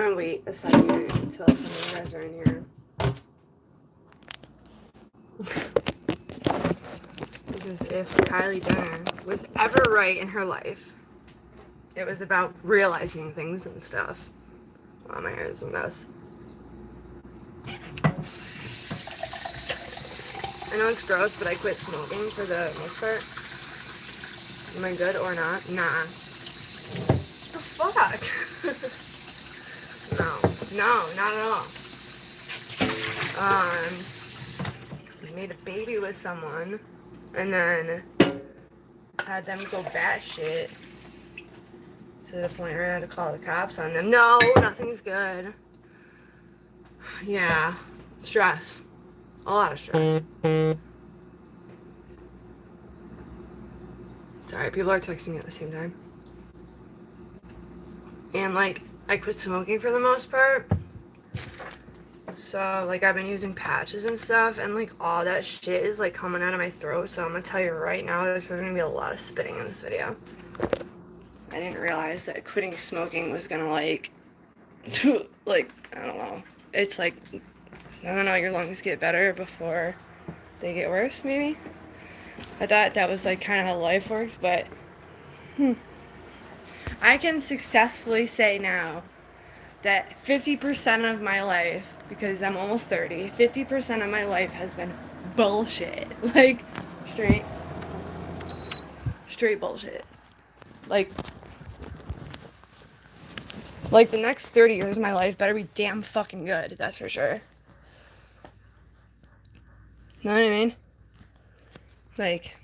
gonna wait a second until some of you guys are in here. Because if Kylie Jenner was ever right in her life, it was about realizing things and stuff. Oh, my hair is a mess. I know it's gross, but I quit smoking for the most part. Am I good or not? Nah. What the fuck? No, not at all. I made a baby with someone, and then had them go batshit to the point where I had to call the cops on them. No, nothing's good. Yeah, stress. A lot of stress. Sorry, people are texting me at the same time. And, like, I quit smoking for the most part. So, like, I've been using patches and stuff, and, like, all that shit is, like, coming out of my throat. So I'm gonna tell you right now, there's probably gonna be a lot of spitting in this video. I didn't realize that quitting smoking was gonna, like, like, I don't know. It's, like, I don't know, your lungs get better before they get worse, maybe? I thought that was, like, kind of how life works, but I can successfully say now that 50% of my life, because I'm almost 30, 50% of my life has been bullshit. Like, straight bullshit. Like the next 30 years of my life better be damn fucking good, that's for sure. Know what I mean? Like,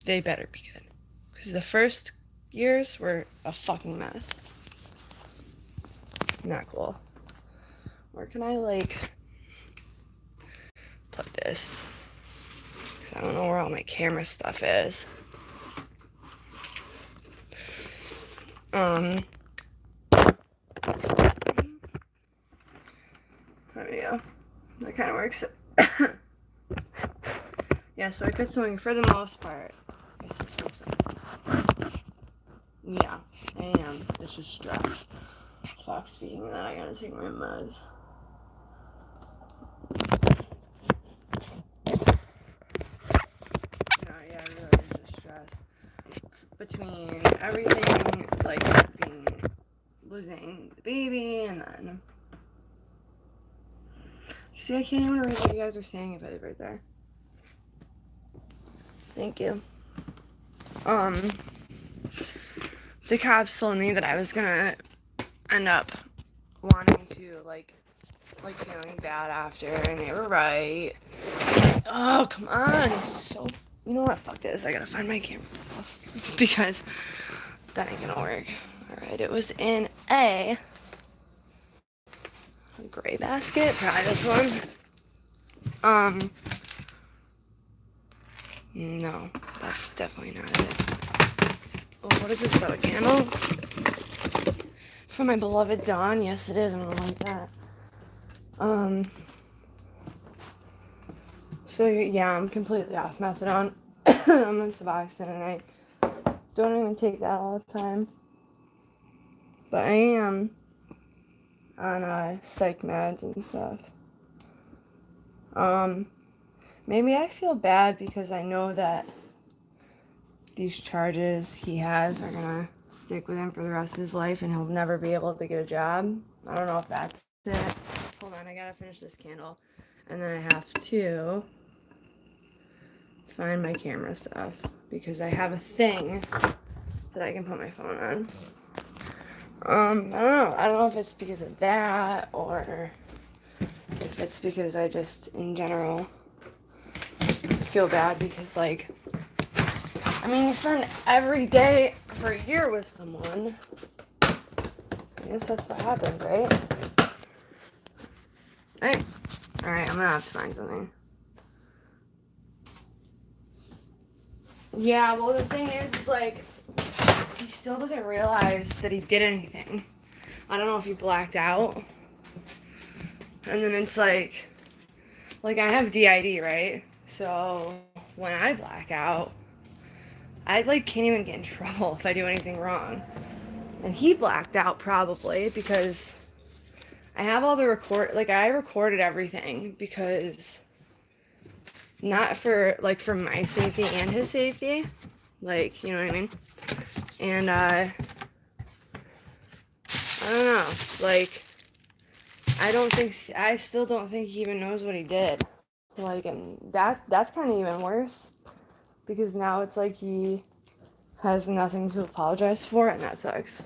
they better be good. Because the first years were a fucking mess. Not cool. Where can I, like, put this? Because I don't know where all my camera stuff is. There we go. That kind of works. Yeah, so I quit smoking for the most part. I guess I'm supposed to. Yeah, I am. It's just stress. Fuck, speaking of that, I gotta take my meds. No, yeah, really, it's just stress. Between everything, like, losing the baby, and then... See, I can't even read what you guys are saying if I live right there. Thank you. The cops told me that I was gonna end up wanting to, like feeling bad after, and they were right. Oh, come on, this is so... You know what, fuck this, I gotta find my camera because that ain't gonna work. Alright, it was in a gray basket, try this one. No, that's definitely not it. Oh, what is this though, a candle? For my beloved Dawn, yes it is, I'm gonna like that. So yeah, I'm completely off methadone. I'm on Suboxone, and I don't even take that all the time. But I am on psych meds and stuff. Maybe I feel bad because I know that these charges he has are gonna stick with him for the rest of his life, and he'll never be able to get a job. I don't know if that's it. Hold on, I gotta finish this candle. And then I have to find my camera stuff because I have a thing that I can put my phone on. I don't know. I don't know if it's because of that or if it's because I just, in general, feel bad because, like, I mean, you spend every day for a year with someone. I guess that's what happens, right? Hey. Alright, I'm gonna have to find something. Yeah, well, the thing is, like, he still doesn't realize that he did anything. I don't know if he blacked out. And then it's like I have DID, right? So when I black out, I, like, can't even get in trouble if I do anything wrong. And he blacked out probably because I have all the I recorded everything because not for, like, for my safety and his safety. Like, you know what I mean? And, I don't know. Like, I still don't think he even knows what he did. Like, and that's kind of even worse. Because now it's like he has nothing to apologize for, and that sucks.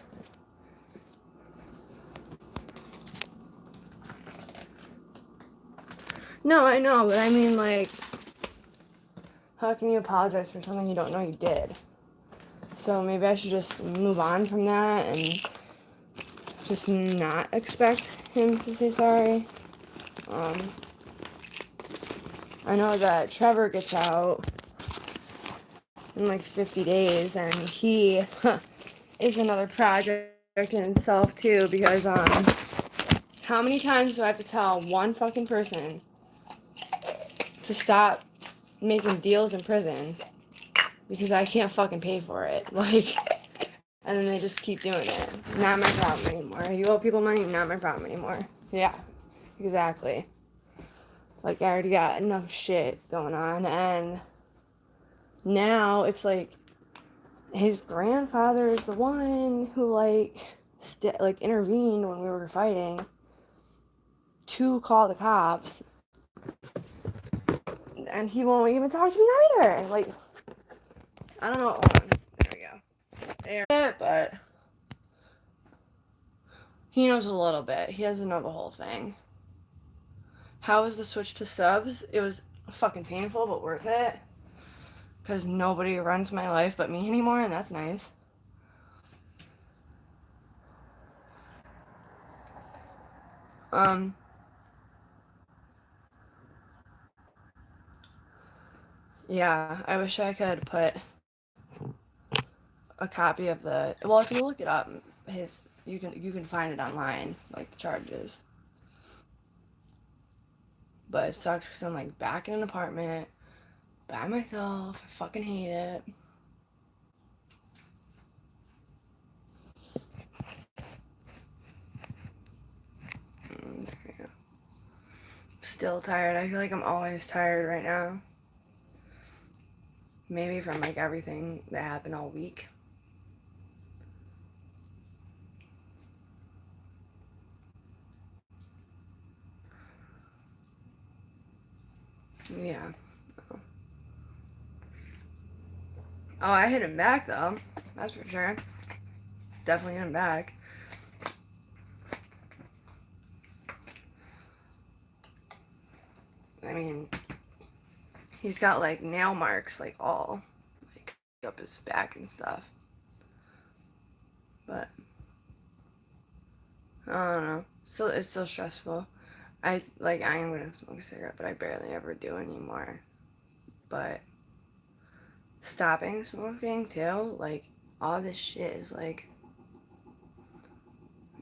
No, I know, but I mean, like, how can you apologize for something you don't know you did? So maybe I should just move on from that and just not expect him to say sorry. I know that Trevor gets out in like 50 days, and he is another project in itself too, because how many times do I have to tell one fucking person to stop making deals in prison because I can't fucking pay for it? Like, and then they just keep doing it. Not my problem anymore. You owe people money, not my problem anymore. Yeah, exactly. Like, I already got enough shit going on, and now it's like his grandfather is the one who like intervened when we were fighting to call the cops, and he won't even talk to me now either. Like, I don't know. Hold on. There we go. There, but he knows a little bit. He doesn't know the whole thing. How was the switch to subs? It was fucking painful, but worth it. Because nobody runs my life but me anymore, and that's nice. Yeah, I wish I could put a copy of the, well, if you look it up, you can find it online, like the charges. But it sucks because I'm like back in an apartment by myself. I fucking hate it. Still tired. I feel like I'm always tired right now. Maybe from like everything that happened all week. Yeah. Oh, I hit him back though. That's for sure. Definitely hit him back. I mean, he's got like nail marks, like all like up his back and stuff. But I don't know. Still, it's still stressful. I am gonna smoke a cigarette, but I barely ever do anymore. But stopping smoking too, like, all this shit is like,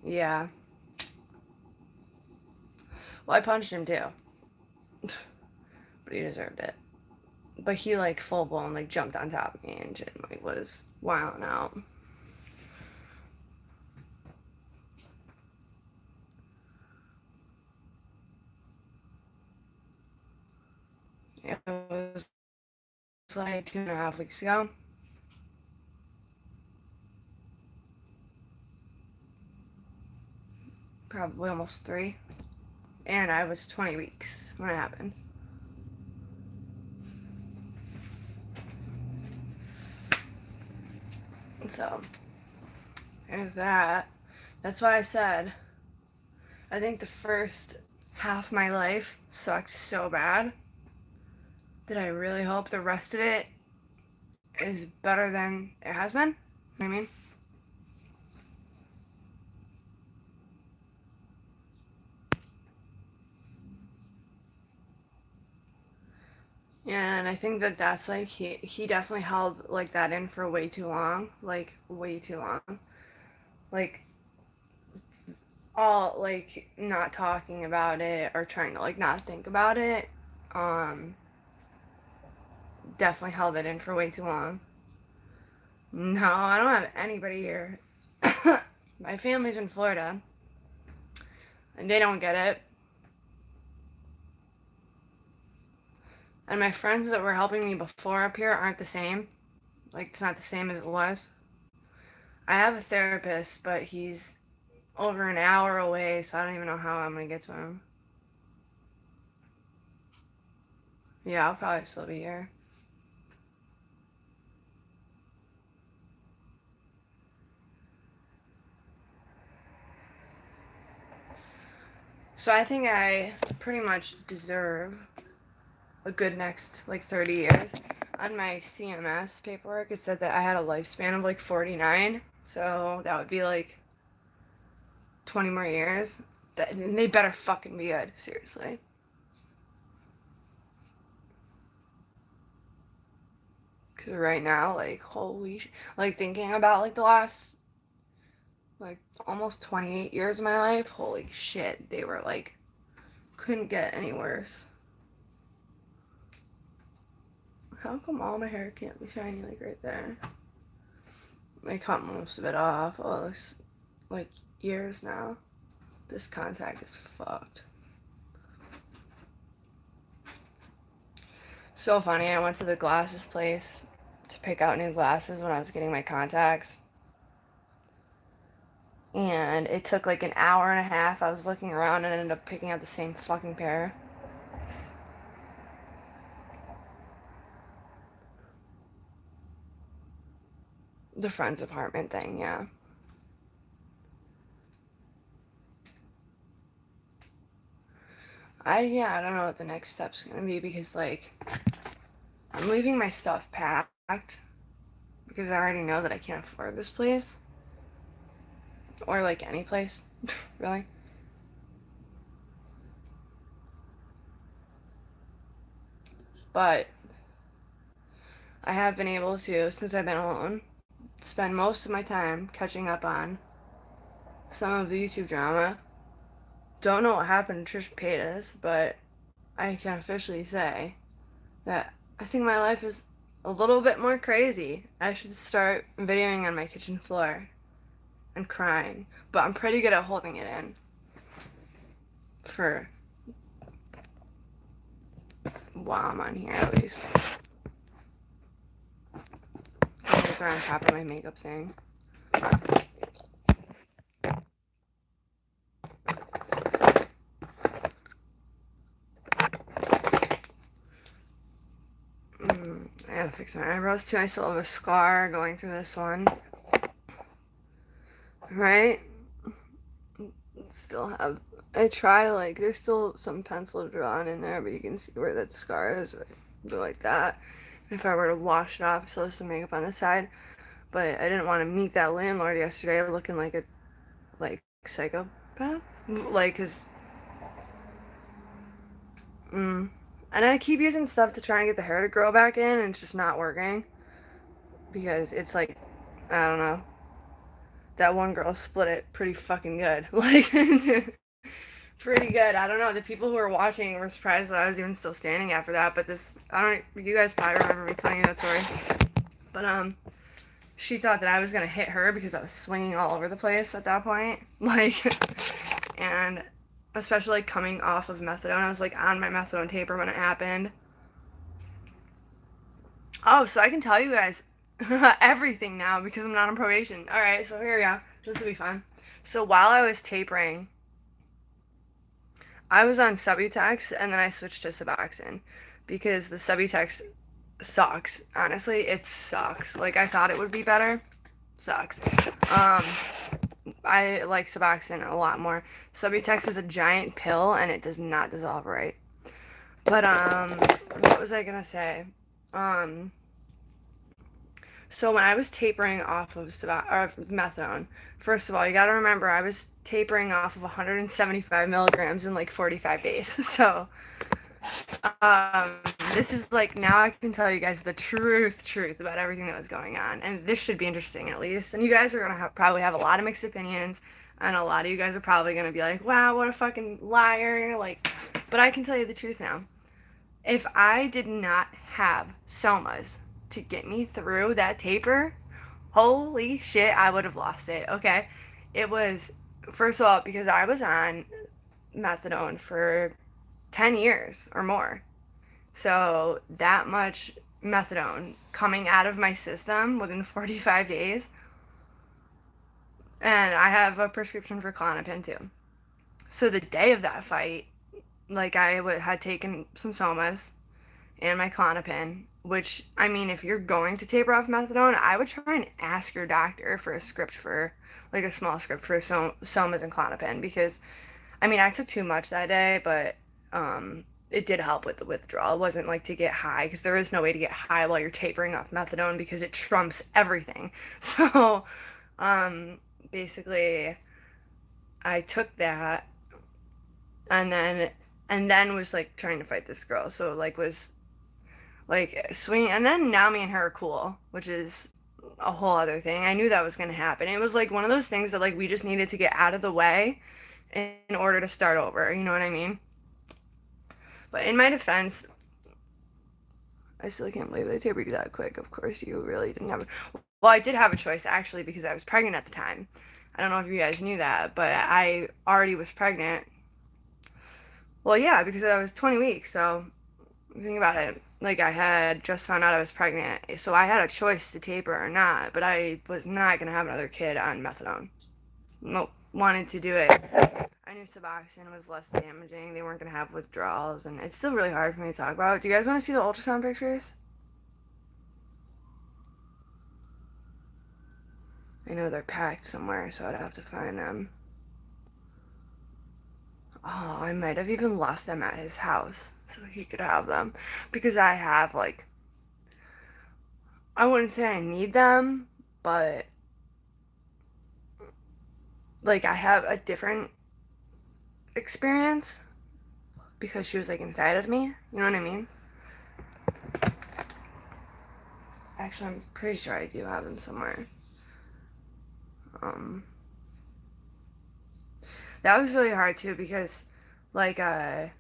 yeah. Well, I punched him too, but he deserved it. But he like full blown like jumped on top of me and shit, like was wilding out. It was like 2.5 weeks ago. Probably almost 3. And I was 20 weeks when it happened. So, there's that. That's why I said, I think the first half of my life sucked so bad that I really hope the rest of it is better than it has been. You know what I mean? Yeah, and I think that that's like he definitely held like that in for way too long, like way too long, like all like not talking about it or trying to like not think about it. Definitely held it in for way too long. No, I don't have anybody here. My family's in Florida, and they don't get it. And my friends that were helping me before up here aren't the same. Like, it's not the same as it was. I have a therapist, but he's over an hour away, so I don't even know how I'm gonna get to him. Yeah, I'll probably still be here. So I think I pretty much deserve a good next, like, 30 years. On my CMS paperwork, it said that I had a lifespan of, like, 49. So that would be, like, 20 more years. They better fucking be good, seriously. Because right now, like, holy like, thinking about, like, the last, like, almost 28 years of my life, holy shit, they were, like, couldn't get any worse. How come all my hair can't be shiny, like, right there? I cut most of it off. Oh, it's, like, years now. This contact is fucked. So funny, I went to the glasses place to pick out new glasses when I was getting my contacts. And it took like an hour and a half. I was looking around and ended up picking out the same fucking pair. The friend's apartment thing, yeah. I don't know what the next step's gonna be because, like, I'm leaving my stuff packed because I already know that I can't afford this place. Or, like, any place, really. But I have been able to, since I've been alone, spend most of my time catching up on some of the YouTube drama. Don't know what happened to Trish Paytas, but I can officially say that I think my life is a little bit more crazy. I should start videoing on my kitchen floor and crying, but I'm pretty good at holding it in for while I'm on here, at least. These are on top of my makeup thing. I gotta fix my eyebrows too. I still have a scar going through this one. Right? Still have. I try, like, there's still some pencil drawn in there, but you can see where that scar is. Go like that. If I were to wash it off, still have some makeup on the side. But I didn't want to meet that landlord yesterday looking like a, like, psychopath. Like, cause, and I keep using stuff to try and get the hair to grow back in, and it's just not working. Because it's like, I don't know. That one girl split it pretty fucking good. Like, pretty good. I don't know. The people who were watching were surprised that I was even still standing after that. But this, you guys probably remember me telling you that story. But, she thought that I was going to hit her because I was swinging all over the place at that point. Like, and especially, like, coming off of methadone. I was, like, on my methadone taper when it happened. Oh, so I can tell you guys everything now because I'm not on probation. Alright, so here we go. This will be fun. So while I was tapering, I was on Subutex and then I switched to Suboxone because the Subutex sucks. Honestly, it sucks. Like, I thought it would be better. Sucks. I like Suboxone a lot more. Subutex is a giant pill and it does not dissolve right. But, what was I gonna say? So when I was tapering off of methadone, first of all, you gotta remember I was tapering off of 175 milligrams in like 45 days. So, this is like, now I can tell you guys the truth about everything that was going on. And this should be interesting at least. And you guys are gonna probably have a lot of mixed opinions. And a lot of you guys are probably gonna be like, wow, what a fucking liar. Like, but I can tell you the truth now. If I did not have somas to get me through that taper, Holy shit, I would have lost it. Okay. It was, first of all, because I was on methadone for 10 years or more. So that much methadone coming out of my system within 45 days. And I have a prescription for Klonopin too. So the day of that fight, like had taken some somas and my Klonopin, which, I mean, if you're going to taper off methadone, I would try and ask your doctor for a script for, like a small script for somas and Klonopin, because, I mean, I took too much that day, but it did help with the withdrawal. It wasn't like to get high, because there is no way to get high while you're tapering off methadone because it trumps everything. So, um, basically, I took that and then was like trying to fight this girl. So like was like swing, and then now me and her are cool, which is a whole other thing. I knew that was gonna happen. It was like one of those things that like we just needed to get out of the way in order to start over. You know what I mean? But in my defense, I still can't believe they tapered you that quick. Of course, you really didn't have. Well, I did have a choice actually because I was pregnant at the time. I don't know if you guys knew that, but I already was pregnant. Well, yeah, because I was 20 weeks, so think about it. Like, I had just found out I was pregnant, so I had a choice to taper or not, but I was not going to have another kid on methadone. Nope, wanted to do it. I knew Suboxone was less damaging. They weren't going to have withdrawals, and it's still really hard for me to talk about. Do you guys want to see the ultrasound pictures? I know they're packed somewhere, so I'd have to find them. Oh, I might have even left them at his house so he could have them. Because I have, like, I wouldn't say I need them, but, like, I have a different experience because she was, like, inside of me. You know what I mean? Actually, I'm pretty sure I do have them somewhere. Um, that was really hard, too, because, like, yeah,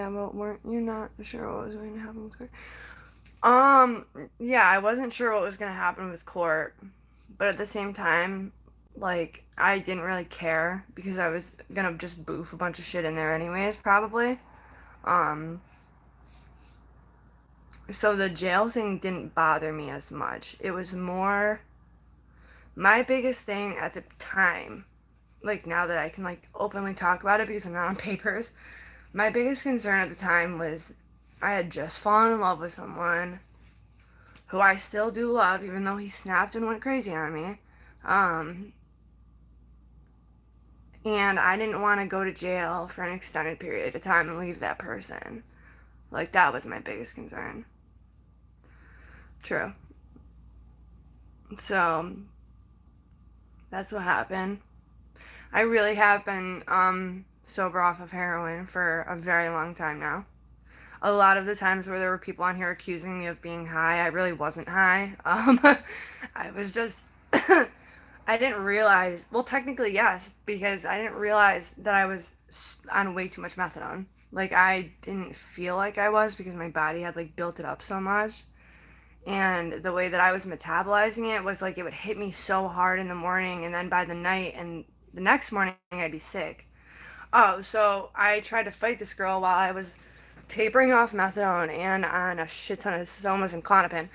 but weren't you not sure what was going to happen with Court? Yeah, I wasn't sure what was going to happen with Court, but at the same time, like, I didn't really care because I was gonna just boof a bunch of shit in there anyways, probably. Um, so the jail thing didn't bother me as much. It was more my biggest thing at the time, like now that I can like openly talk about it because I'm not on papers, my biggest concern at the time was I had just fallen in love with someone who I still do love, even though he snapped and went crazy on me. Um, and I didn't want to go to jail for an extended period of time and leave that person. Like, that was my biggest concern. True. So, that's what happened. I really have been sober off of heroin for a very long time now. A lot of the times where there were people on here accusing me of being high, I really wasn't high. I was just, I didn't realize, well, technically, yes, because I didn't realize that I was on way too much methadone. Like, I didn't feel like I was because my body had, like, built it up so much. And the way that I was metabolizing it was like it would hit me so hard in the morning, and then by the night and the next morning, I'd be sick. Oh, so I tried to fight this girl while I was tapering off methadone and on a shit ton of somas and Klonopin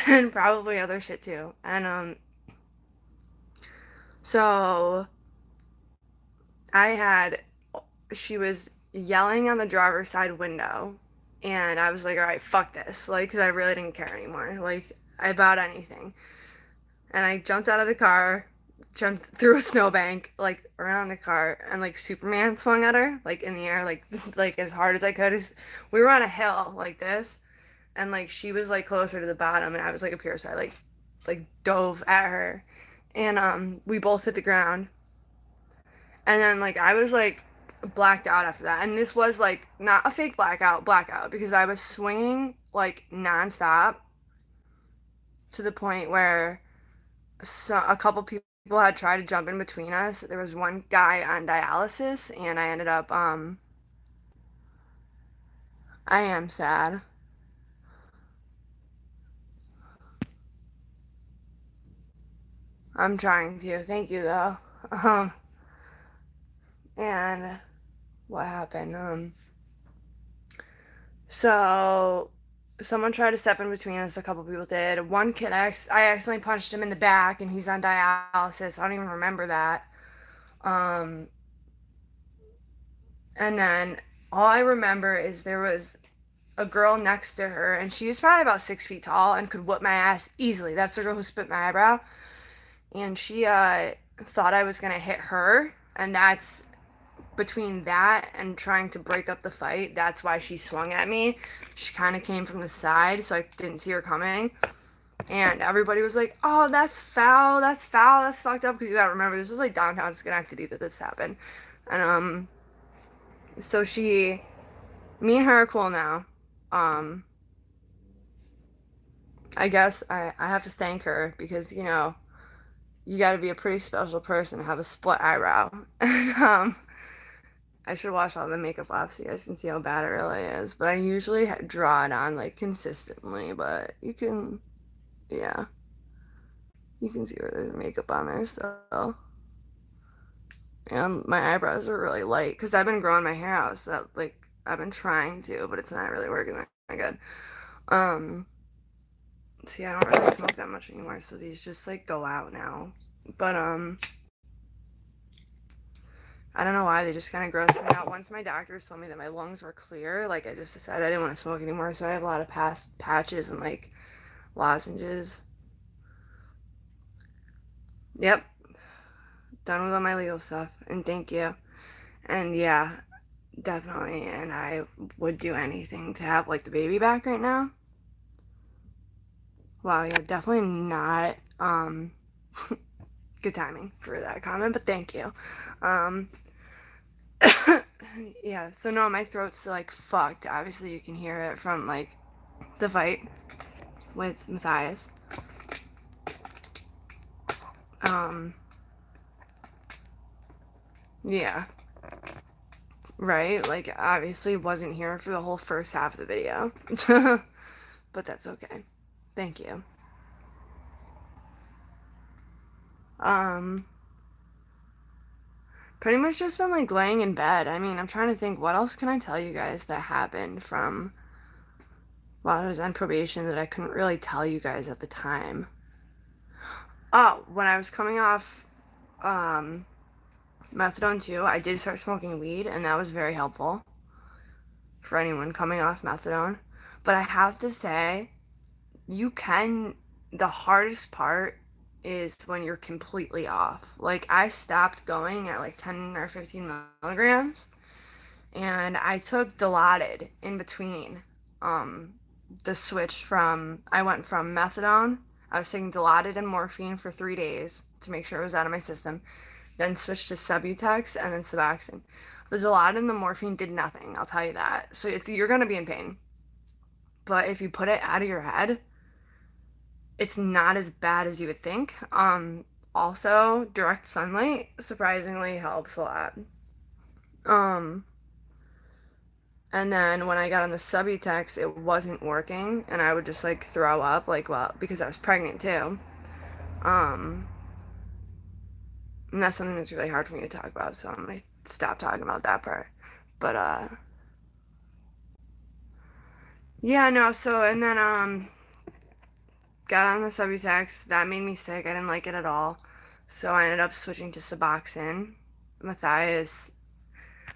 and probably other shit too. And so I had she was yelling on the driver's side window, and I was like, all right, fuck this, like, because I really didn't care anymore. Like, about anything. And I jumped out of the car, jumped through a snowbank, like around the car, and like Superman swung at her, like in the air, like like as hard as I could. We were on a hill like this, and like she was like closer to the bottom, and I was like up here, so I like dove at her, and we both hit the ground, and then like I was like blacked out after that, and this was like not a fake blackout because I was swinging like nonstop to the point where a couple people had tried to jump in between us. There was one guy on dialysis, and I ended up I am sad. I'm trying to. Thank you, though. And what happened? So someone tried to step in between us. A couple people did. One kid, I accidentally punched him in the back, and he's on dialysis. I don't even remember that. Um, and then all I remember is there was a girl next to her, and she was probably about 6 feet tall and could whip my ass easily. That's the girl who split my eyebrow. And she thought I was gonna hit her, and that's between that and trying to break up the fight. That's why she swung at me. She kind of came from the side, so I didn't see her coming. And everybody was like, "Oh, that's foul. That's foul. That's fucked up." Because you gotta remember, this was like downtown Schenectady that this happened. And so me and her are cool now. Um, I guess I have to thank her because you got to be a pretty special person to have a split eyebrow. And I should wash all the makeup off so you guys can see how bad it really is. But I usually draw it on like consistently, but yeah, you can see where there's makeup on there. So, and my eyebrows are really light because I've been growing my hair out, so that like I've been trying to, but it's not really working that good. Um, See, I don't really smoke that much anymore, so these just like go out now. But I don't know why they just kind of grossed me out. Once my doctors told me that my lungs were clear, like I just decided I didn't want to smoke anymore. So I have a lot of past patches and like lozenges. Yep, done with all my legal stuff, and thank you. And yeah, definitely. And I would do anything to have like the baby back right now. Wow, yeah, definitely not good timing for that comment, but thank you. Um, yeah, so no, my throat's like fucked. Obviously, you can hear it from like the fight with Matthias. Um, yeah, right? Like, obviously, wasn't here for the whole first half of the video, but that's okay. Thank you. Um, Pretty much just been like laying in bed. I mean, I'm trying to think what else can I tell you guys that happened from while I was on probation that I couldn't really tell you guys at the time. Oh, when I was coming off methadone too, I did start smoking weed, and that was very helpful for anyone coming off methadone. But I have to say, the hardest part is when you're completely off. Like, I stopped going at like 10 or 15 milligrams, and I took Dilaudid in between. The switch I went from methadone, I was taking Dilaudid and morphine for 3 days to make sure it was out of my system, then switched to Subutex and then Suboxone. The Dilaudid and the morphine did nothing, I'll tell you that. So you're gonna be in pain. But if you put it out of your head, it's not as bad as you would think. Also, direct sunlight surprisingly helps a lot. And then when I got on the Subutex, it wasn't working, and I would just like throw up, like, well, because I was pregnant too. And that's something that's really hard for me to talk about, so I'm gonna stop talking about that part. But yeah, no. So and then got on the Subutex. That made me sick. I didn't like it at all. So I ended up switching to Suboxone. Matthias,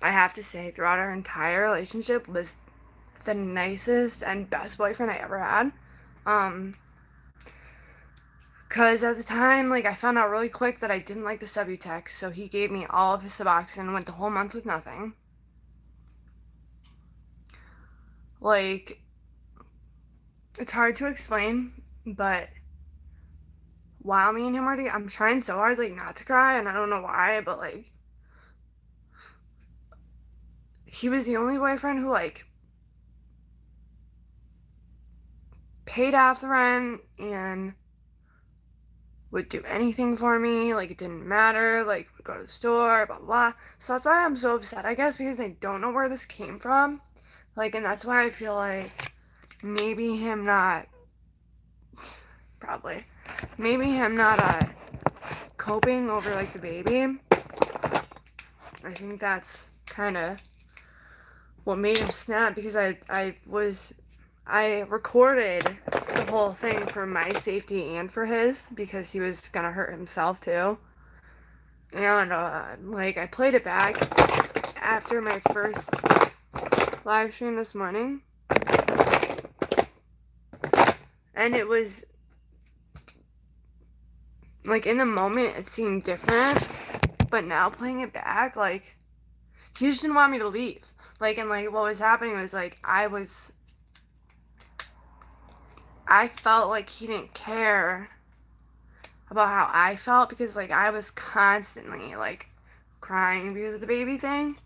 I have to say, throughout our entire relationship, was the nicest and best boyfriend I ever had. Cause at the time, like I found out really quick that I didn't like the Subutex, so he gave me all of his Suboxone, went the whole month with nothing. Like, it's hard to explain, but while me and him are together, I'm trying so hard like not to cry, and I don't know why, but like he was the only boyfriend who like paid off the rent and would do anything for me. Like, it didn't matter. Like, would go to the store, blah blah. So that's why I'm so upset, I guess, because I don't know where this came from. Like, and that's why I feel like maybe him not, probably, maybe him not coping over, like, the baby. I think that's kind of what made him snap, because I recorded the whole thing for my safety and for his, because he was gonna hurt himself too. And like, I played it back after my first live stream this morning, and it was like, in the moment it seemed different, but now playing it back, like, he just didn't want me to leave. Like, and like, what was happening was, like, I felt like he didn't care about how I felt, because, like, I was constantly, like, crying because of the baby thing,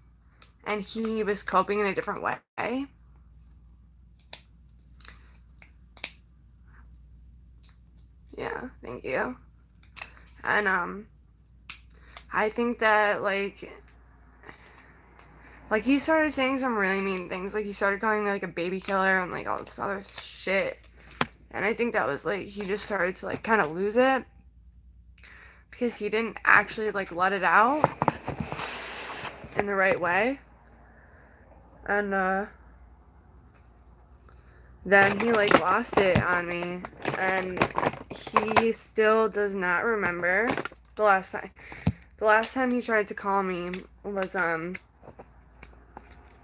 and he was coping in a different way. Yeah, thank you. And I think that, like, he started saying some really mean things. Like, he started calling me, like, a baby killer and, like, all this other shit. And I think that was, like, he just started to, like, kind of lose it, because he didn't actually, like, let it out in the right way. And then he, like, lost it on me, and he still does not remember the last time. The last time he tried to call me was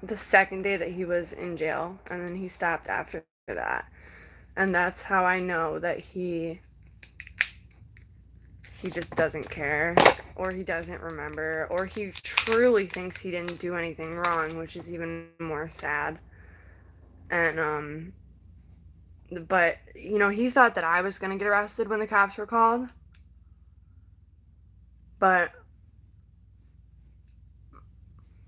the second day that he was in jail, and then he stopped after that. And that's how I know that he just doesn't care, or he doesn't remember, or he truly thinks he didn't do anything wrong, which is even more sad. And but, you know, he thought that I was gonna get arrested when the cops were called, but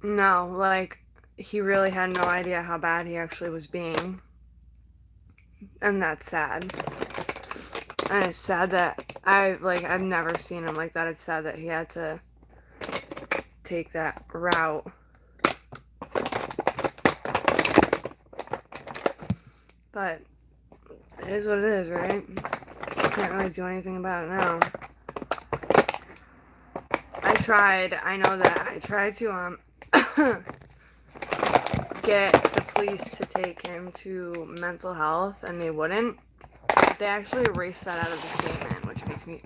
no, like, he really had no idea how bad he actually was being, and that's sad. And it's sad that I've never seen him like that. It's sad that he had to take that route. But it is what it is, right? Can't really do anything about it now. I know that I tried to get the police to take him to mental health, and they wouldn't. They actually erased that out of the statement, which makes me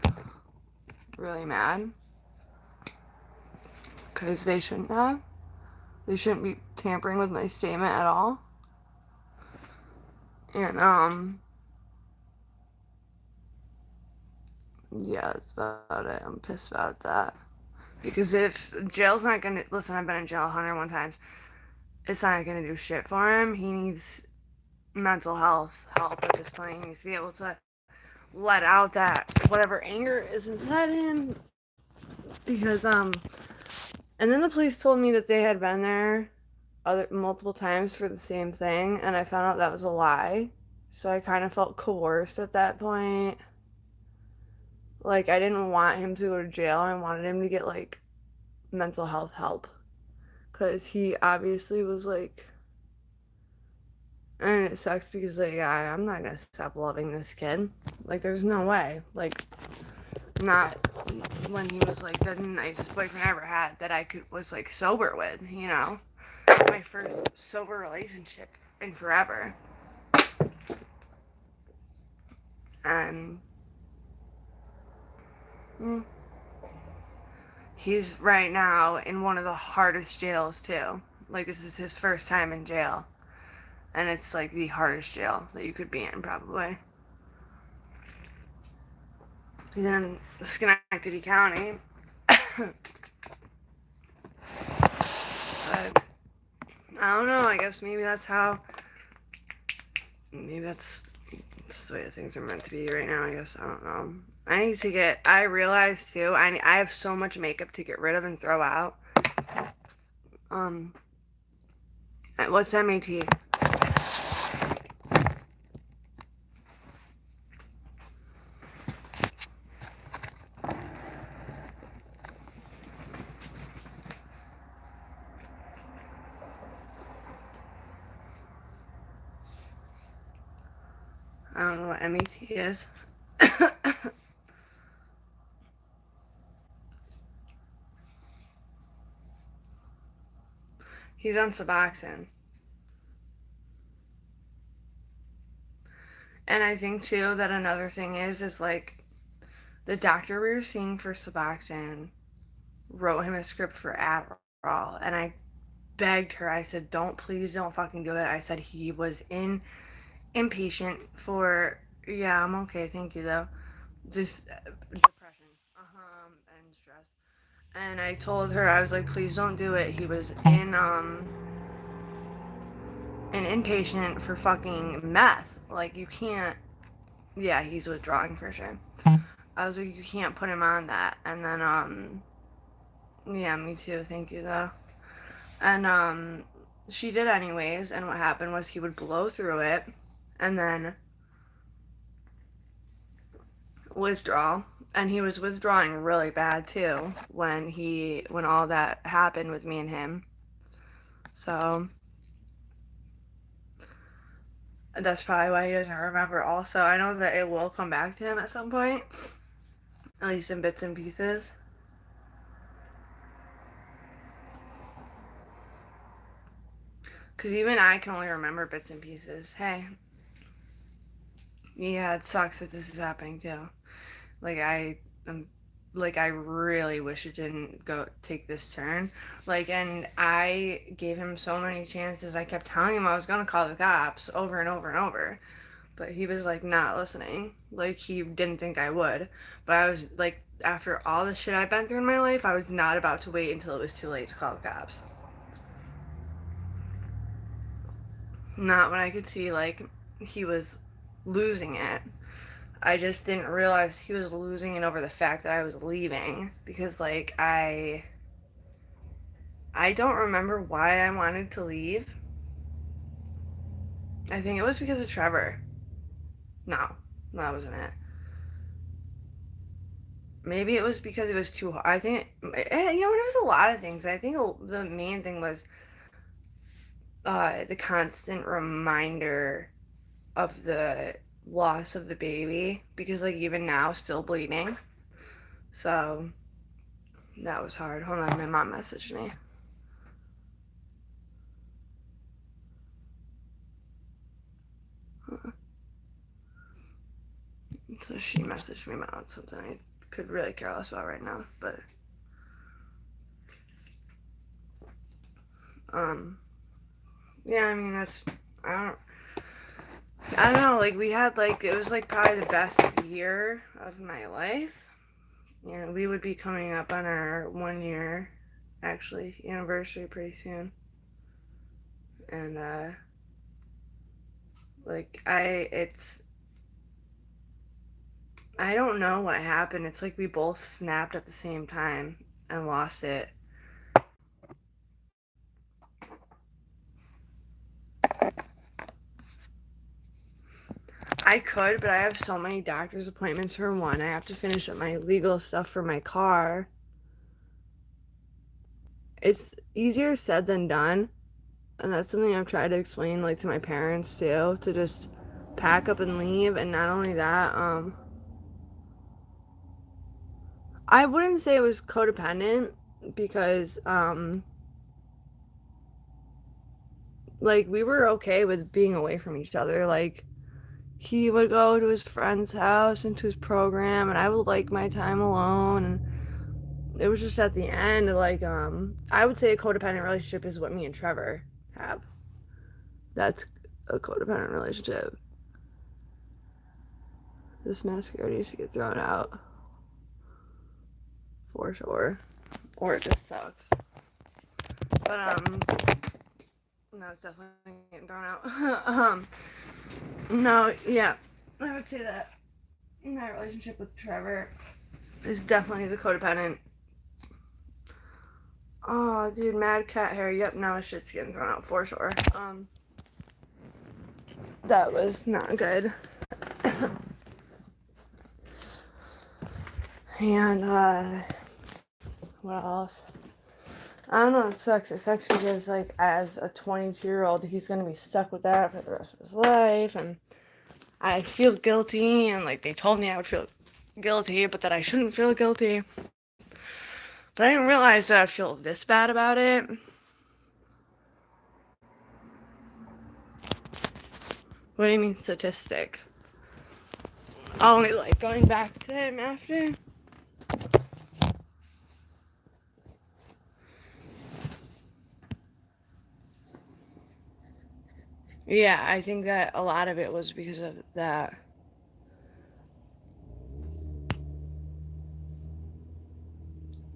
really mad, because they shouldn't have. They shouldn't be tampering with my statement at all. And yeah, that's about it. I'm pissed about that, because if jail's not gonna, listen, I've been in jail 101 times. It's not gonna do shit for him. He needs mental health help at this point. He needs to be able to let out that whatever anger is inside him, because and then the police told me that they had been there multiple times for the same thing, and I found out that was a lie. So I kind of felt coerced at that point. Like, I didn't want him to go to jail. I wanted him to get, like, mental health help, because he obviously was, like, and it sucks, because, like, I'm not gonna stop loving this kid. Like, there's no way. Like, not when he was, like, the nicest boyfriend I ever had that I was, like, sober with, you know? My first sober relationship in forever. And he's right now in one of the hardest jails, too. Like, this is his first time in jail. And it's, like, the hardest jail that you could be in, probably. He's in Schenectady County. But I don't know, I guess maybe that's the way things are meant to be right now, I guess. I don't know. I realized too, I have so much makeup to get rid of and throw out. What's MAT? I don't know what MET is. He's on Suboxone. And I think too that another thing is like the doctor we were seeing for Suboxone wrote him a script for Adderall, and I begged her. I said, please don't fucking do it. I said he was inpatient for, yeah, I'm okay, thank you though. Just depression, and stress. And I told her, I was like, please don't do it. He was in an inpatient for fucking meth. Like, you can't. Yeah, he's withdrawing for sure. I was like, you can't put him on that. And then yeah, me too, thank you though. And she did anyways, and what happened was he would blow through it and then withdraw. And he was withdrawing really bad too when all that happened with me and him. So that's probably why he doesn't remember. Also, I know that it will come back to him at some point, at least in bits and pieces. Because even I can only remember bits and pieces. Hey, yeah, it sucks that this is happening too. Like, I really wish it didn't go take this turn. Like, and I gave him so many chances. I kept telling him I was gonna call the cops over and over and over, but he was like not listening. Like, he didn't think I would. But I was like, after all the shit I've been through in my life, I was not about to wait until it was too late to call the cops. Not when I could see like he was losing it. I just didn't realize he was losing it over the fact that I was leaving, because like I don't remember why I wanted to leave. I think it was because of Trevor. No, that wasn't it. Maybe it was because it was too hard. I think it was a lot of things. I think the main thing was the constant reminder of the loss of the baby, because like even now still bleeding. So that was hard. Hold on, my mom messaged me. So she messaged me about something I could really care less about right now, but yeah, I mean I don't know, like we had like it was like probably the best year of my life. And we would be coming up on our 1 year actually anniversary pretty soon. And like I don't know what happened. It's like we both snapped at the same time and lost it. I could, but I have so many doctor's appointments for one. I have to finish up my legal stuff for my car. It's easier said than done. And that's something I've tried to explain like to my parents too, to just pack up and leave. And not only that, I wouldn't say it was codependent, because like we were okay with being away from each other. Like he would go to his friend's house and to his program, and I would like my time alone. And it was just at the end, like I would say a codependent relationship is what me and Trevor have. That's a codependent relationship. This mascara needs to get thrown out for sure, or it just sucks. But no, it's definitely getting thrown out. No, yeah, I would say that my relationship with Trevor is definitely the codependent. Oh, dude, mad cat hair. Yep, now the shit's getting thrown out for sure. That was not good. And what else? I don't know, it sucks. It sucks because like as a 22-year-old, he's gonna be stuck with that for the rest of his life, and I feel guilty, and like they told me I would feel guilty, but that I shouldn't feel guilty. But I didn't realize that I'd feel this bad about it. What do you mean statistic? Oh, like going back to him after? Yeah, I think that a lot of it was because of that.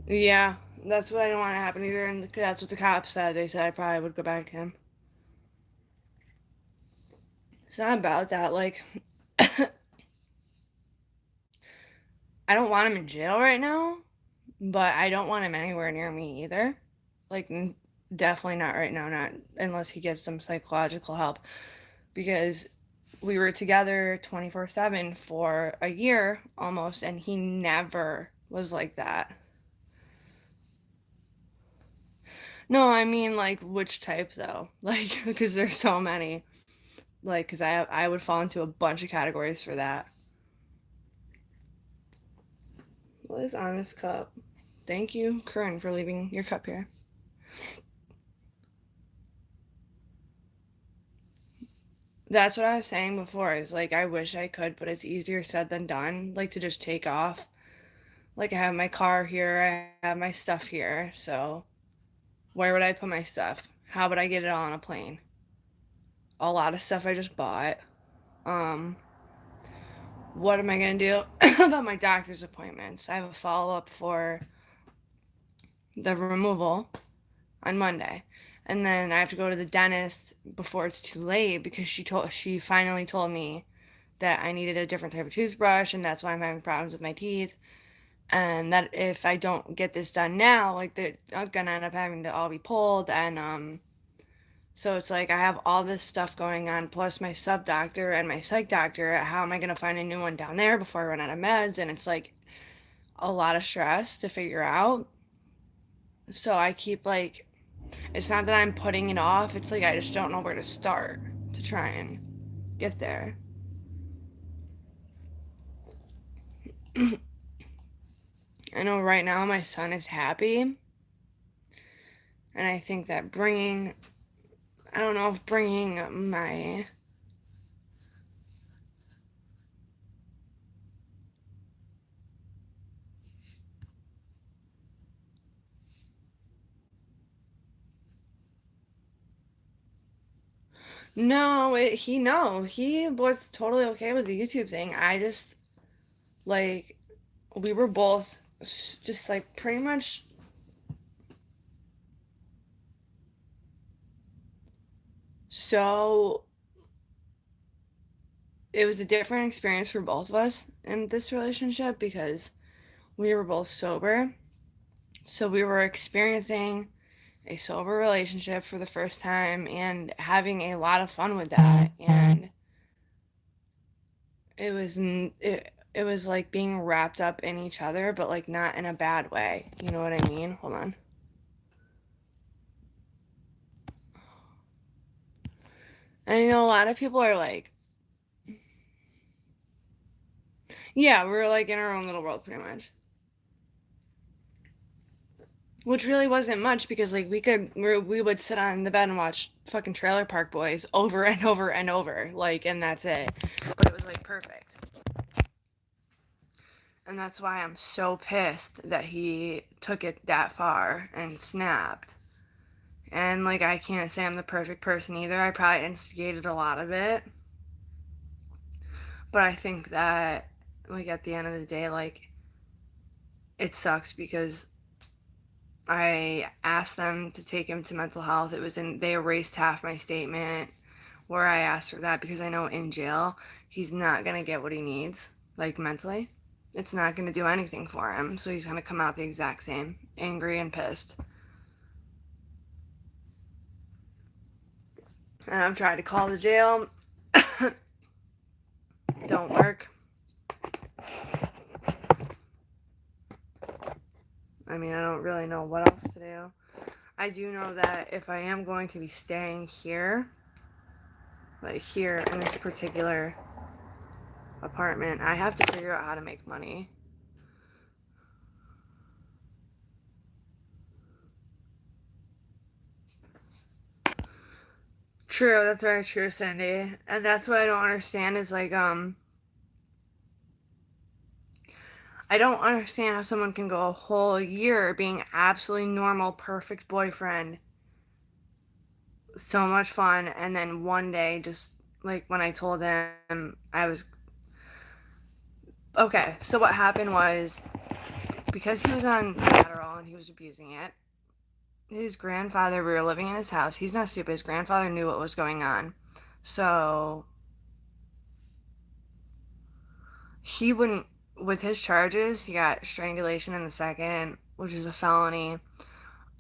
Yeah, that's what I don't want to happen either, and that's what the cops said. They said I probably would go back to him. It's not about that, like, I don't want him in jail right now, but I don't want him anywhere near me either. Like, definitely not right now, not unless he gets some psychological help. Because we were together 24/7 for a year almost, and he never was like that. No, I mean, like, which type though? Like, because there's so many. Like, because I would fall into a bunch of categories for that. What is on this cup? Thank you, Corinne, for leaving your cup here. That's what I was saying before. Is like I wish I could, but it's easier said than done. Like to just take off. Like I have my car here, I have my stuff here. So where would I put my stuff? How would I get it all on a plane? A lot of stuff I just bought. Um, what am I gonna do about my doctor's appointments? I have a follow up for the removal on Monday. And then I have to go to the dentist before it's too late because she finally told me that I needed a different type of toothbrush and that's why I'm having problems with my teeth. And that if I don't get this done now, like they're gonna end up having to all be pulled and so it's like I have all this stuff going on plus my sub doctor and my psych doctor. How am I gonna find a new one down there before I run out of meds? And it's like a lot of stress to figure out. So I keep like it's not that I'm putting it off, it's like I just don't know where to start to try and get there. I know right now my son is happy, and I think that I don't know if bringing my no, he was totally okay with the YouTube thing. I just like we were both just like pretty much so it was a different experience for both of us in this relationship because we were both sober. So we were experiencing a sober relationship for the first time and having a lot of fun with that. And it was like being wrapped up in each other, but like not in a bad way. You know what I mean? Hold on. And you know, a lot of people are like, yeah, we're like in our own little world pretty much. Which really wasn't much because like we would sit on the bed and watch fucking Trailer Park Boys over and over and over, like, and that's it. But it was like perfect. And that's why I'm so pissed that he took it that far and snapped. And like I can't say I'm the perfect person either. I probably instigated a lot of it. But I think that like at the end of the day, like it sucks because I asked them to take him to mental health. They erased half my statement where I asked for that because I know in jail he's not gonna get what he needs, like mentally. It's not gonna do anything for him, so he's gonna come out the exact same, angry and pissed. And I've tried to call the jail. Don't work. I mean, I don't really know what else to do. I do know that if I am going to be staying here, like here in this particular apartment. I have to figure out how to make money. True, that's very true, Cindy. And that's what I don't understand is like, I don't understand how someone can go a whole year being absolutely normal, perfect boyfriend, so much fun, and then one day, just like when I told him I was okay. So what happened was because he was on Adderall and he was abusing it. His grandfather, we were living in his house. He's not stupid. His grandfather knew what was going on, so he wouldn't. With his charges, he got strangulation in the second, which is a felony,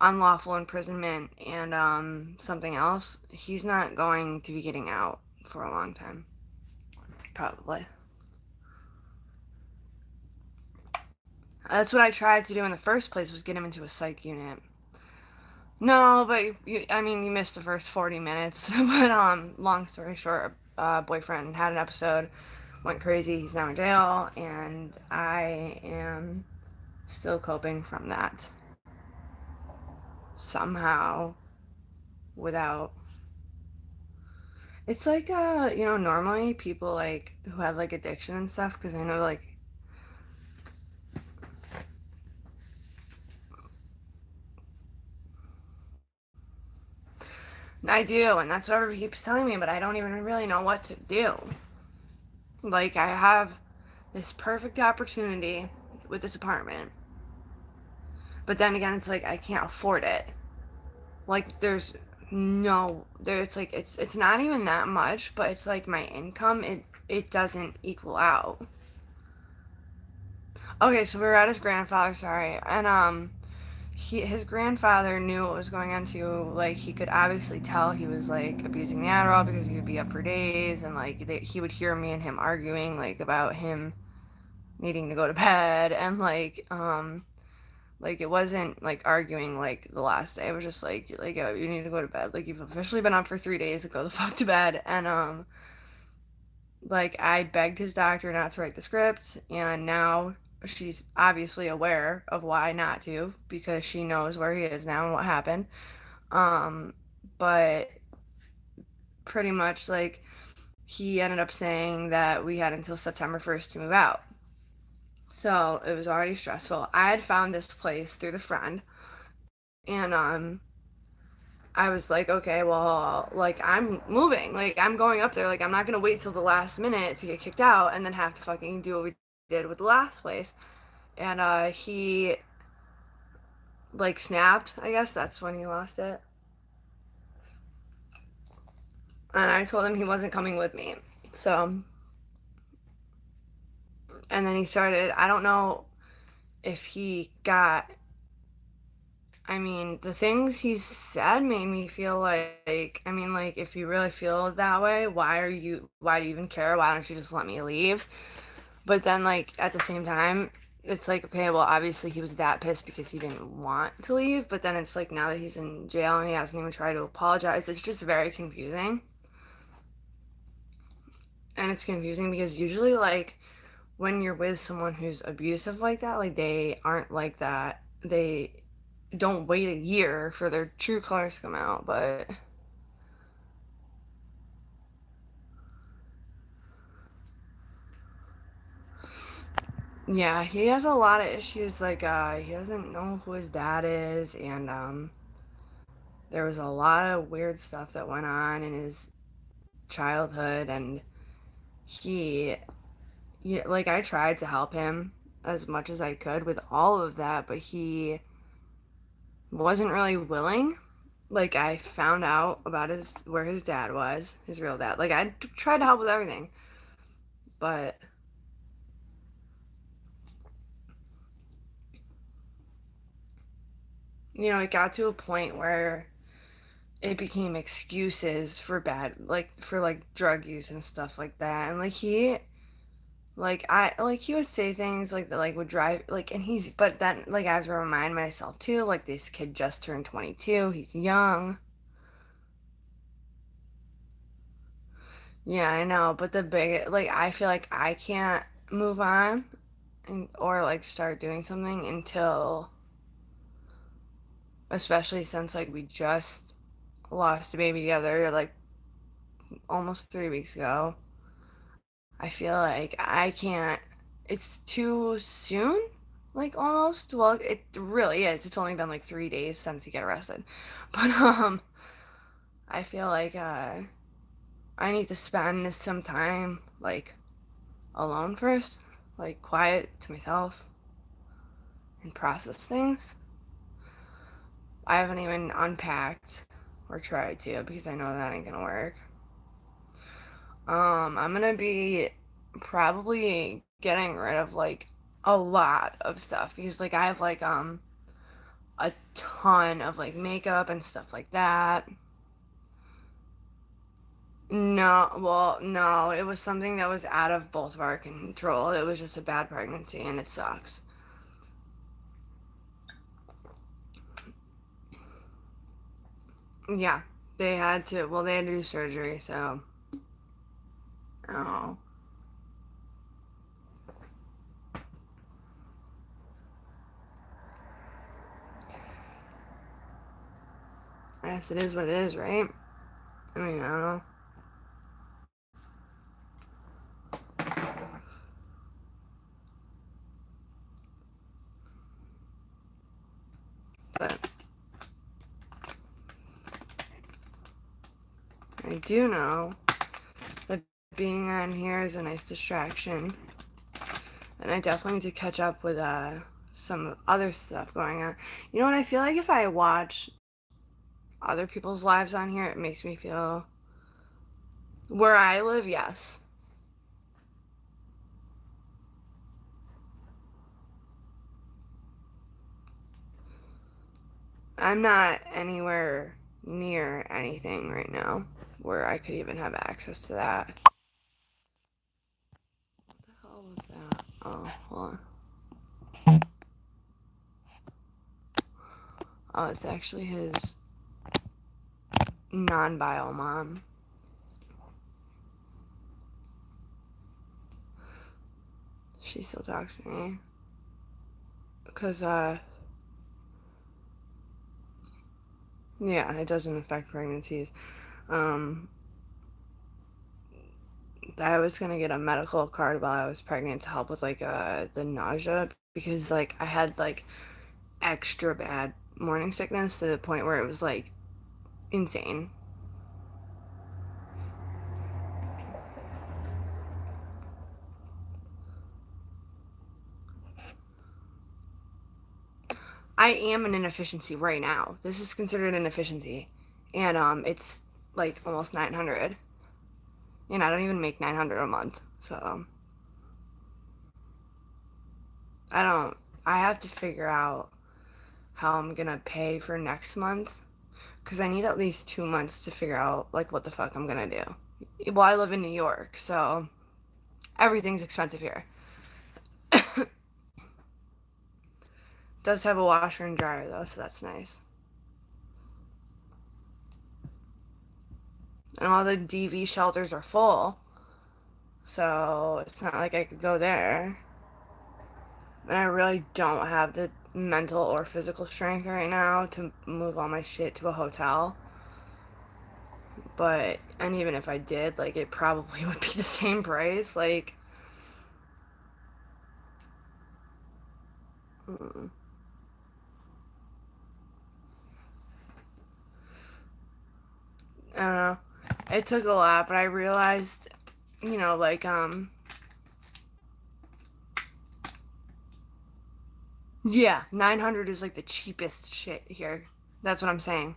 unlawful imprisonment, and something else. He's not going to be getting out for a long time, probably. That's what I tried to do in the first place, was get him into a psych unit. No, but I mean, you missed the first 40 minutes. But long story short, boyfriend had an episode, went crazy. He's now in jail, and I am still coping from that somehow without. It's like normally people like who have like addiction and stuff, because I know like I do, and that's what everybody keeps telling me, but I don't even really know what to do. Like, I have this perfect opportunity with this apartment, but then again, it's like I can't afford it. Like, it's like it's not even that much, but it's like my income, it doesn't equal out. Okay, so we were at his grandfather, sorry, and his grandfather knew what was going on too. Like, he could obviously tell he was like abusing the Adderall, because he would be up for days, and like he would hear me and him arguing like about him needing to go to bed, and like it wasn't like arguing like the last day. It was just like oh, you need to go to bed. Like, you've officially been up for 3 days. Go the fuck to bed. And like I begged his doctor not to write the script, and now she's obviously aware of why not to, because she knows where he is now and what happened. Um, but pretty much like he ended up saying that we had until September 1st to move out. So it was already stressful. I had found this place through the friend, and I was like, okay, well, like I'm moving, like I'm going up there, like I'm not gonna wait till the last minute to get kicked out and then have to fucking do what we did with the last place. And he like snapped, I guess that's when he lost it. And I told him he wasn't coming with me. So, and then he started, I don't know if he got, I mean, the things he said made me feel like, I mean, like, if you really feel that way, why do you even care? Why don't you just let me leave? But then, like, at the same time, it's like, okay, well, obviously he was that pissed because he didn't want to leave. But then it's like, now that he's in jail and he hasn't even tried to apologize, it's just very confusing. And it's confusing because usually, like, when you're with someone who's abusive like that, like, they aren't like that. They don't wait a year for their true colors to come out, but yeah, he has a lot of issues. Like, he doesn't know who his dad is, and there was a lot of weird stuff that went on in his childhood, and he, yeah, like, I tried to help him as much as I could with all of that, but he wasn't really willing. Like, I found out about where his dad was, his real dad. Like, I tried to help with everything, but it got to a point where it became excuses for bad, like, for like drug use and stuff like that. And like he would say things like that, like, would drive, like, and but then, like, I have to remind myself too, like, this kid just turned 22, he's young. Yeah, I know, but like, I feel like I can't move on or like start doing something until, especially since like we just lost a baby together like almost 3 weeks ago. I feel like I can't, it's too soon, like almost. Well, it really is. It's only been like 3 days since he got arrested. But, I feel like, I need to spend some time, like, alone first, like, quiet to myself and process things. I haven't even unpacked or tried to because I know that ain't gonna work. I'm gonna be probably getting rid of like a lot of stuff because like I have like a ton of like makeup and stuff like that. No, well, no, it was something that was out of both of our control. It was just a bad pregnancy and it sucks. Yeah, they had to do surgery, so oh. I guess it is what it is, right? I mean, I don't know. But I do know that being on here is a nice distraction. And I definitely need to catch up with some other stuff going on. You know what? I feel like if I watch other people's lives on here, it makes me feel where I live, yes. I'm not anywhere near anything right now where I could even have access to that. What the hell was that? Oh, hold on. Oh, it's actually his non-bio mom. She still talks to me. Because, yeah, it doesn't affect pregnancies. Um, I was gonna get a medical card while I was pregnant to help with like the nausea because like I had like extra bad morning sickness to the point where it was like insane. I am an inefficiency right now. This is considered an efficiency, and it's like almost 900, and I don't even make 900 a month. So I don't. I have to figure out how I'm gonna pay for next month because I need at least 2 months to figure out like what the fuck I'm gonna do. Well, I live in New York, so everything's expensive here. Does have a washer and dryer though, so that's nice. And all the DV shelters are full, so it's not like I could go there. And I really don't have the mental or physical strength right now to move all my shit to a hotel. But, and even if I did, like, it probably would be the same price. Like, mm, I don't know. It took a lot, but I realized, like, yeah, 900 is like the cheapest shit here. That's what I'm saying.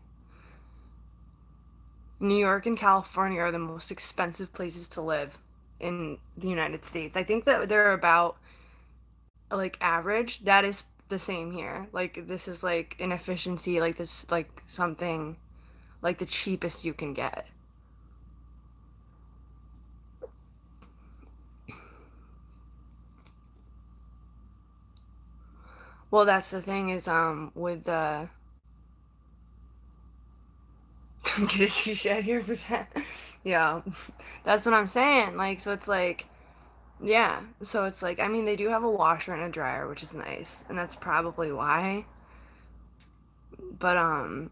New York and California are the most expensive places to live in the United States. I think that they're about like average. That is the same here. Like this is like an efficiency, like this, like something like the cheapest you can get. Well, that's the thing is with the get a shed here for that. Yeah, that's what I'm saying. Like, so it's like, yeah. So it's like, I mean, they do have a washer and a dryer, which is nice, and that's probably why. But I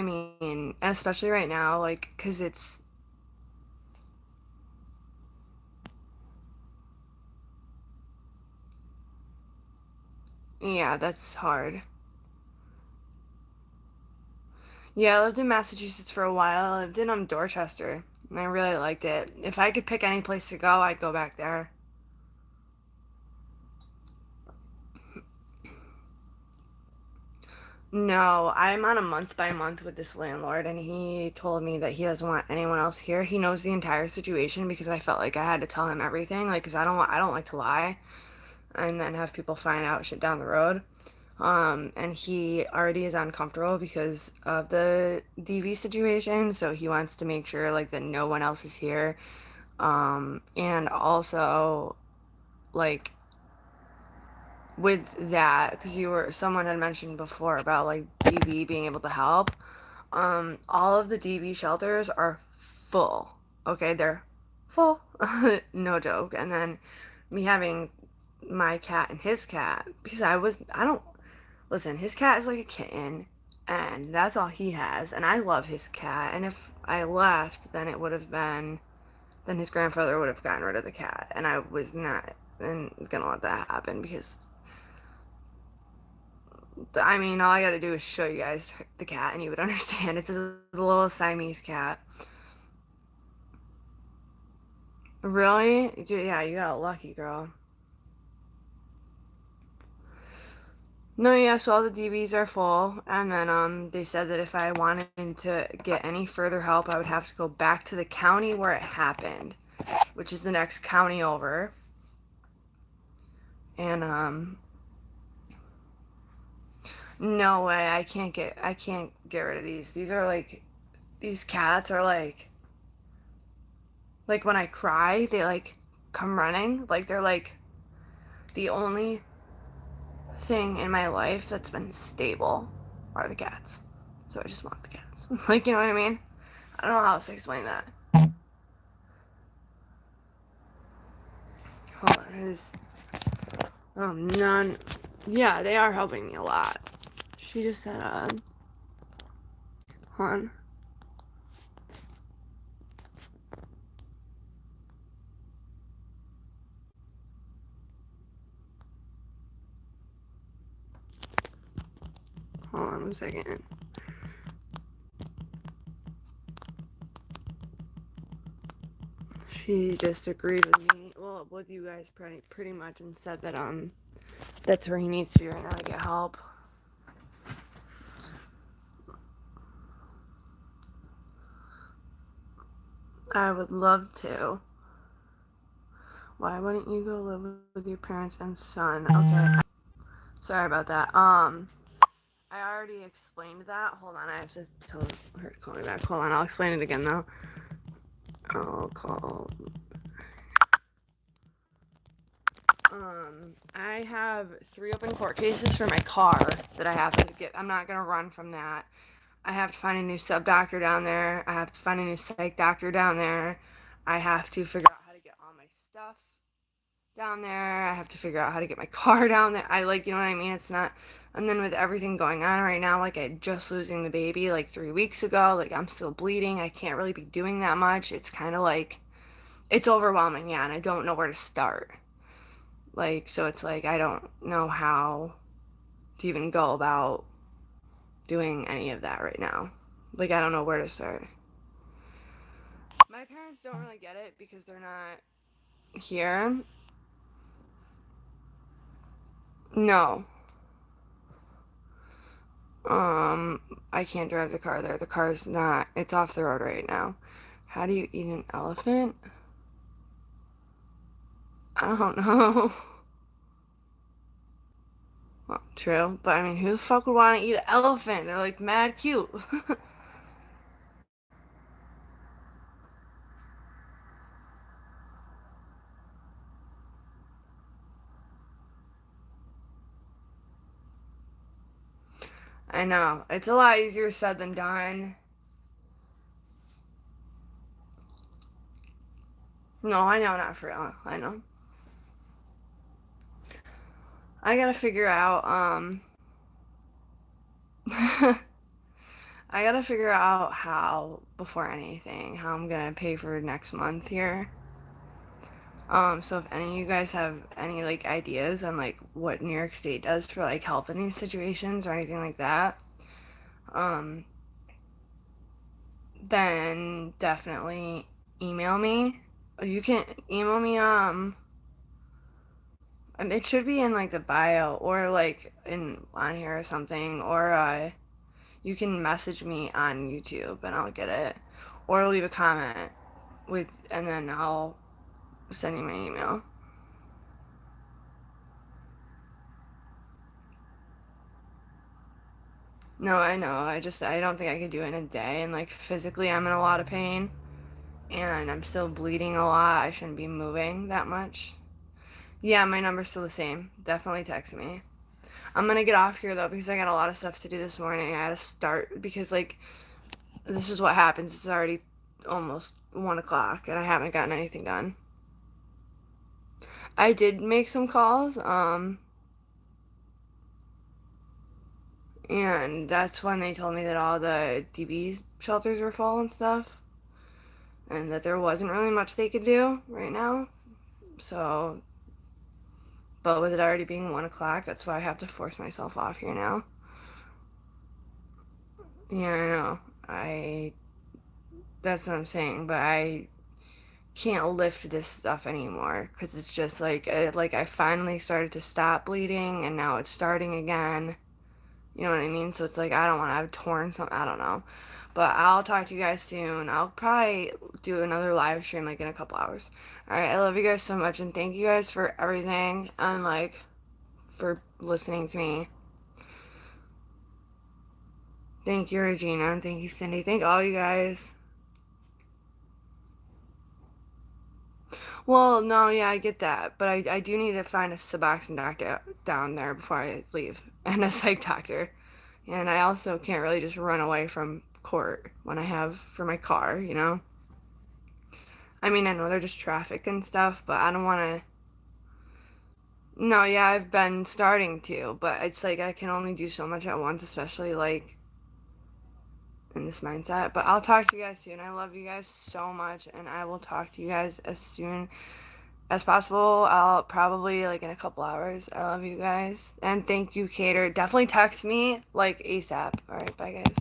mean, and especially right now, like, 'cause it's, yeah, that's hard. Yeah, I lived in Massachusetts for a while. I lived in Dorchester, and I really liked it. If I could pick any place to go, I'd go back there. No, I'm on a month by month with this landlord, and he told me that he doesn't want anyone else here. He knows the entire situation because I felt like I had to tell him everything, like, because I don't like to lie and then have people find out shit down the road. And he already is uncomfortable because of the DV situation, so he wants to make sure like that no one else is here. And also like with that, because someone had mentioned before about like DV being able to help. All of the DV shelters are full. Okay, they're full. No joke. And then me having my cat and his cat, because I don't, listen, his cat is like a kitten, and that's all he has. And I love his cat. And if I left, then it would have been, then his grandfather would have gotten rid of the cat. And I was not gonna let that happen because, I mean, all I gotta do is show you guys the cat and you would understand. It's a little Siamese cat. Really? Yeah, you got lucky, girl. No, yeah, so all the DVs are full, and then they said that if I wanted to get any further help, I would have to go back to the county where it happened, which is the next county over. And no way, I can't get rid of these. These are like these cats are like when I cry, they like come running. Like they're like the only thing in my life that's been stable are the cats. So I just want the cats. Like, you know what I mean? I don't know how else to explain that. Hold on, none. Yeah, they are helping me a lot. She just said, hold on. Hold on 1 second. She just agreed with me, well, with you guys pretty much, and said that, that's where he needs to be right now to get help. I would love to. Why wouldn't you go live with your parents and son? Okay. Sorry about that. I already explained that. Hold on, I have to tell her to call me back. Hold on, I'll explain it again though. I'll call. I have 3 open court cases for my car that I have to get. I'm not gonna run from that. I have to find a new sub doctor down there. I have to find a new psych doctor down there. I have to figure out how to get all my stuff down there. I have to figure out how to get my car down there. I like, you know what I mean? It's not. And then with everything going on right now, like I just losing the baby like 3 weeks ago, like I'm still bleeding. I can't really be doing that much. It's kind of like, it's overwhelming, yeah, and I don't know where to start. Like, so it's like I don't know how to even go about doing any of that right now. Like, I don't know where to start. My parents don't really get it because they're not here. No. I can't drive the car there. The car's not, it's off the road right now. How do you eat an elephant? I don't know. Well, true, but I mean, who the fuck would want to eat an elephant? They're like mad cute. I know. It's a lot easier said than done. No, I know, not for real. I know. I gotta figure out, I gotta figure out how, before anything, how I'm gonna pay for next month here. So if any of you guys have any, like, ideas on, like, what New York State does for, like, help in these situations or anything like that, um, then definitely email me. You can email me, it should be in, like, the bio or, like, on here or something, or, you can message me on YouTube and I'll get it, or leave a comment and then I'll send you my email. No, I know. I don't think I could do it in a day. And, like, physically, I'm in a lot of pain. And I'm still bleeding a lot. I shouldn't be moving that much. Yeah, my number's still the same. Definitely text me. I'm gonna get off here, though, because I got a lot of stuff to do this morning. I gotta start, because, like, this is what happens. It's already almost 1 o'clock, and I haven't gotten anything done. I did make some calls, and that's when they told me that all the DB shelters were full and stuff, and that there wasn't really much they could do right now. So, but with it already being 1 o'clock, that's why I have to force myself off here now. Yeah, I know. That's what I'm saying, but I can't lift this stuff anymore because it's just like, I finally started to stop bleeding and now it's starting again. You know what I mean? So it's like, I don't want to have torn something. I don't know. But I'll talk to you guys soon. I'll probably do another live stream like in a couple hours. Alright, I love you guys so much and thank you guys for everything and, like, for listening to me. Thank you, Regina, and thank you, Cindy. Thank all you guys. Well, no, yeah, I get that, but I do need to find a Suboxone doctor down there before I leave, and a psych doctor. And I also can't really just run away from court when I have for my car, you know? I mean, I know they're just traffic and stuff, but I don't want to. No, yeah, I've been starting to, but it's like I can only do so much at once, especially, like, in this mindset. But I'll talk to you guys soon. I love you guys so much, and I will talk to you guys as soon as possible. I'll probably, like, in a couple hours. I love you guys. And thank you, Cater. Definitely text me, like, ASAP. Alright, bye, guys.